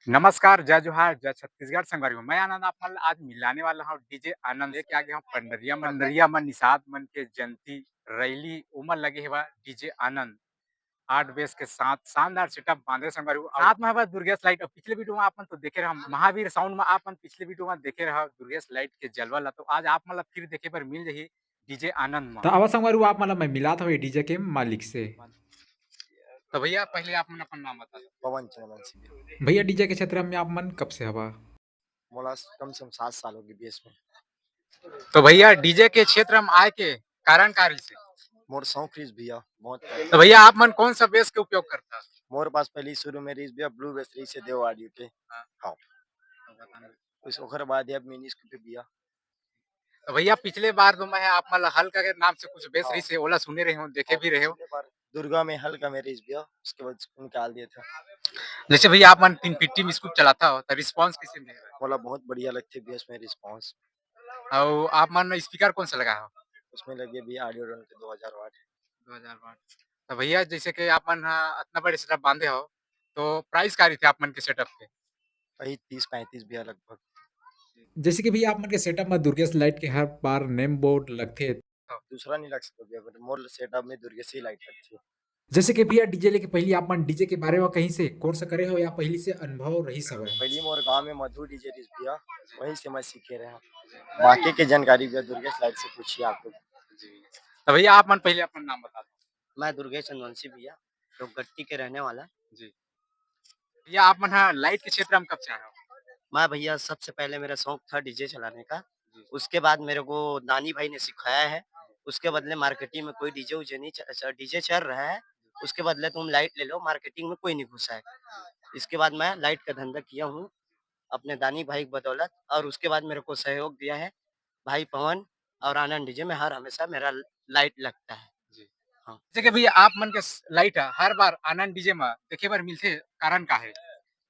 नमस्कार, जय जोहार, जय छत्तीसगढ़ संगवारी हो। मैं आनंद आपमन ल आज मिलाने वाला हूँ डीजे आनंद लेके आ गया हूँ पंडरिया मन निषाद मन के जयंती रैली ओमन लगे हेवय डीजे आनंद 8 बेस के साथ शानदार सेटअप बांधे संगवारी हो। साथ में हेवय दुर्गेश लाइट अउ पिछले वीडियो में आपमन तो देखे रहा महावीर साउंड में आपमन पिछले वीडियो में देखे रहा दुर्गेश लाइट के जलवा ल तो आज आप मन ल फिर देखे बर मिल जाही डीजे आनंद तो म। अवा संगवारी आप मतलब मैं मिलात हवे डीजे के मालिक से। तो भैया पहले आप मन अपन नाम बता दो। पवन चंद्रवंशी। भैया डीजे के क्षेत्र में आप मन कब से हवा? मोला कम से कम 7 साल हो गए बीएस में। तो भैया डीजे के क्षेत्र में आए के कारण का रहिसे? मोर शौक रहीस भैया बहुत। तो भैया आप मन कौन सा बेस के उपयोग करता? मोर पास पहले शुरू में रहीस भैया ब्लू बेस रहीस है देव ऑडियो के। हाँ। हाँ। उस ओखर बाद अब मिनी स्कूटी भैया। तो भैया पिछले बार तो मैं आप मन ल हल्का के नाम से कुछ बेस हाँ। रहिस हे ओला सुने रहे हो, देखे भी रहे हो। पिछले बार दुर्गा में हल्का में रहीस भैया उसके बाद उसको निकाल दिया था। जैसे भैया आप मन 3 पिट्टी में स्कूप चलाता हो तो रिस्पांस कैसे मिलेगा? मोला बहुत बढ़िया लगते बीएस में रिस्पांस। और आप मन स्पीकर कौन सा लगाए हो? उसमें लगे भैया ऑडियो रन के 2000 वाट। 2000 वाट। तो भैया जैसे कि आप मन इतना बड़े सेटअप बांधे हो तो प्राइस का रही थे आप मन के सेटअप के? वही 30-35 भैया लगभग। जैसे कि भैया आप मन के सेटअप में दुर्गेश लाइट के हर बार नेम बोर्ड लगथे। दूसरा नहीं लग सकता भैया बट मोर सेटअप में दुर्गेश ही लाइट लगती है। जैसे कि भैया डीजे लेके पहले आप मन डीजे के बारे में कहीं से कोर्स करे हो या पहले से अनुभव रहीस हवय? पहली मोर गांव में मधु डीजे रहीस भैया वहीं से मैं सीखे रहा। बाकी की जानकारी भैया दुर्गेश लाइट से पूछिए आप लोग। तो भैया आप मन पहले अपन नाम बता दो। मैं दुर्गेश चंद्रवंशी भैया लोकगट्टी के रहने वाला। जी। भैया आप मन लाइट के क्षेत्र में कब से आए हो? मैं भैया सबसे पहले मेरा शौक था डीजे चलाने का। उसके बाद मेरे को नानी भाई ने सिखाया है। उसके बदले मार्केटिंग में कोई डीजे उजे नहीं डीजे चल रहा है। उसके बदले तुम लाइट ले लो मार्केटिंग में कोई नहीं घुसा है। इसके बाद मैं लाइट का धंधा किया हूँ अपने दानी भाई की बदौलत और उसके बाद मेरे को सहयोग दिया है भाई पवन और आनंद डीजे में हर हमेशा मेरा लाइट लगता है। हाँ। जैसे कि भैया आप मन के लाइट हर बार आनंद डीजे में देखे बर मिलथे कारण का है?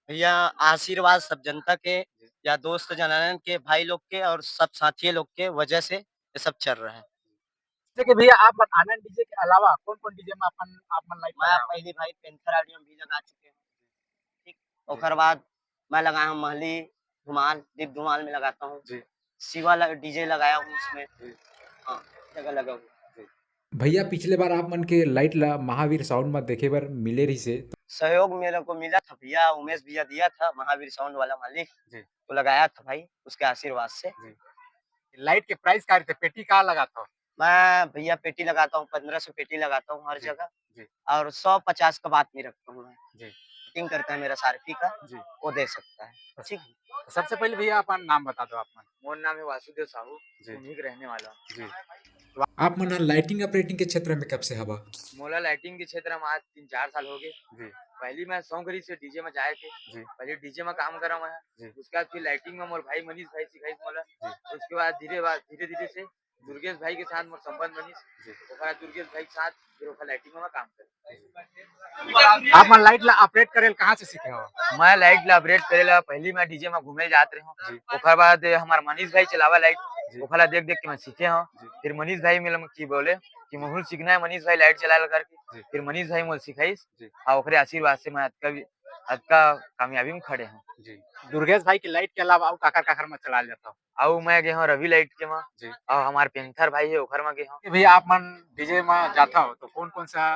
भैया आशीर्वाद सब जनता के या दोस्त जनानन के भाई लोग के और सब साथी लोग के वजह से ये सब चल रहा है। जैसे कि भैया आप मन आनंद डीजे के अलावा कौन-कौन डीजे में अपन आप मन लाइट मैं लगाए हो? पहली भाई पेंथर ऑडियो में भी लगा चुके हैं। ठीक। ओकर बाद मैं लगाया हूँ महली धुमाल दीप धुमाल में लगाता हूँ। जी। शिवा डीजे लगाया हूँ उसमें। हाँ जगह लगा हूँ। भैया पिछले बार आप मन के लाइट ला महावीर साउंड में देखे बर मिले रही से। सहयोग मेरे को मिला था भैया उमेश भैया दिया था महावीर साउंड वाला मालिक जी। तो लगाया था भाई उसके आशीर्वाद से। लाइट के प्राइस का रहते पेटी का लगाता हो? मैं भैया पेटी लगाता हूँ 1500 पेटी लगाता हूँ हर जी, जगह। जी। और 100-50 का बात नहीं रखता हूँ मैं। जी। फिटिंग करता है मेरा सारथी का। जी। वो दे सकता है। ठीक। सबसे पहले भैया अपन नाम बता दो आप मन। मोर नाम है वासुदेव साहू। जी। उन्हीं के रहने वाला। जी। आप मन लाइटिंग ऑपरेटिंग के क्षेत्र में कब से हवा? मोला लाइटिंग के क्षेत्र में आज 3-4 साल हो गए। जी। पहली मैं सौंगरी से डीजे में जाए थे। जी। पहले डीजे में काम करा मैं। जी। उसके बाद फिर लाइटिंग में मोर भाई मनीष भाई सिखाई मोला। उसके बाद धीरे-धीरे से दुर्गेश भाई के साथ मोर संबंध बनिस। ओकर बाद दुर्गेश भाई के साथ फिर ओकर लाइटिंग में मैं काम करे। आप मन लाइट ला ऑपरेट करेल कहाँ से सीखे हो? मैं लाइट ला ऑपरेट करेला पहली मैं डीजे में घूमे जात रही हूँ। ओकर बाद हमार मनीष भाई चलावा लाइट ओखला देख-देख के मैं सीखे हूँ। फिर मनीष भाई मिला की बोले कि मोहुल सीखना है मनीष भाई लाइट चलाए करके। फिर मनीष भाई मोल सिखाइस और ओकरे आशीर्वाद से मैं आज का कामयाबी में खड़े हूँ। जी। दुर्गेश भाई की लाइट के अलावा और काकर में चला लेता हूँ? और मैं गए हूँ रवि लाइट के में। जी। और हमार पेंथर भाई है ओखर में गए हूँ। भैया आप मन डीजे में जाता हो तो कौन-कौन सा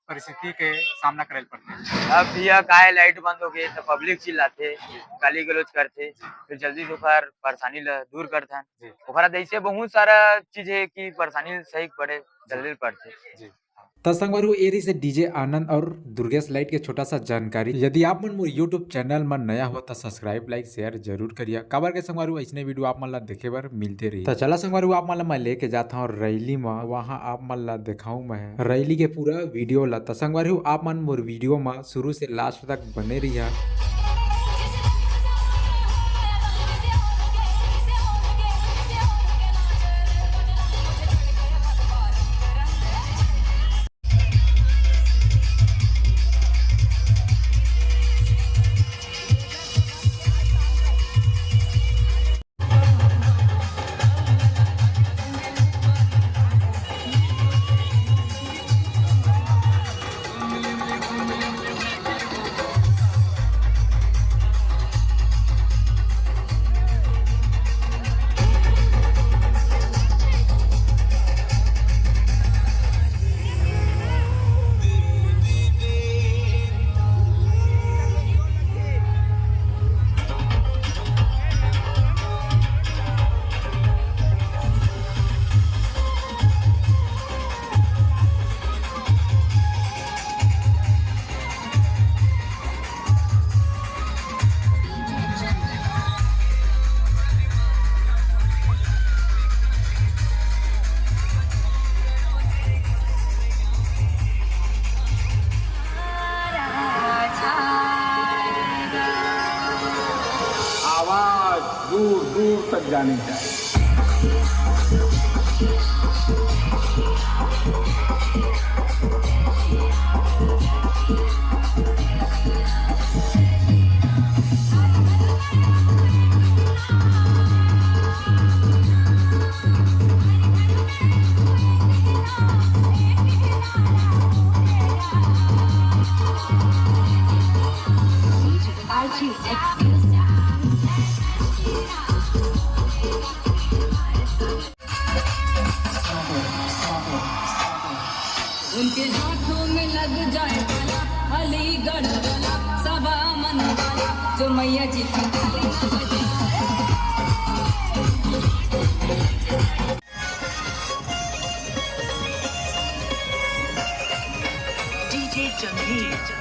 परिस्थिति के सामना करे पड़ते हैं? अब भैया काय लाइट बंद हो गई तो पब्लिक चिल्लाथे गाली गलौज करथे फिर जल्दी से ओकर परेशानी ला दूर करथन। ओकरा ऐसे बहुत सारा चीज है कि परेशानी सही पड़े जल्दी पड़थे। तो संगवारी हो एरी से डीजे आनंद और दुर्गेश लाइट के छोटा सा जानकारी। यदि आप मन मोर यूट्यूब चैनल में नया हो तो सब्सक्राइब लाइक शेयर जरूर करिए। काबर के संगवारी हो ऐसने वीडियो आप मन ला देखे बर मिलते रही। तो चला संगवारी हो आप मन ला मैं लेके जाता हूँ रैली में वहाँ आप मन ला दिखाऊं मैं रैली के पूरा वीडियो ला। तो संगवारी हो आप मन मोर वीडियो में शुरू से लास्ट तक बने रहिए। दूर दूर तक जानी चाहिए। उनके हाथों में लग जाए माला, अलीगढ़ वाला सवा मन वाला, जो मैया जी की ताली न बजाए। डीजे जंगीर।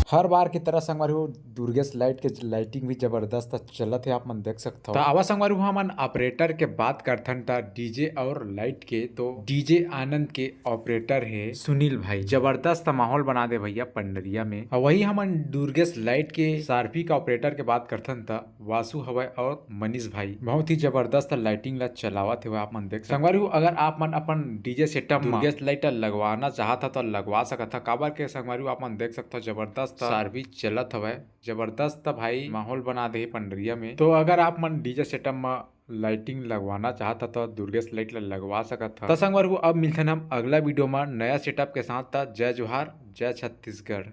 हर बार की तरह संगवारी हो दुर्गेश लाइट के लाइटिंग भी जबरदस्त चलत है, आप मन देख सकते हो। तो आवा संगवारी हो हमन ऑपरेटर के बात करथन ता डीजे और लाइट के, तो डीजे आनंद के ऑपरेटर है सुनील भाई, जबरदस्त माहौल बना दे भैया पंडरिया में। और वही हमन दुर्गेश लाइट के सारपी का ऑपरेटर के बात करथन ता वासु हवय और मनीष भाई, बहुत ही जबरदस्त लाइटिंग ला चलावत है, आप मन देख संगवारी हो। अगर आप मन अपन डीजे सेटअप दुर्गेश लाइट लगवाना चाहता तो लगवा सकता, काबर के संगवारी आप मन देख सकते हो जबरदस्त सर्विस चलत हवय, जबरदस्त भाई माहौल बना दे पंडरिया में। तो अगर आप मन डीजे सेटअप में लाइटिंग लगवाना चाहता तो दुर्गेश लाइट लगवा सकता। तो संगवार अब मिलते हैं हम अगला वीडियो में नया सेटअप के साथ। जय जोहार, जय छत्तीसगढ़।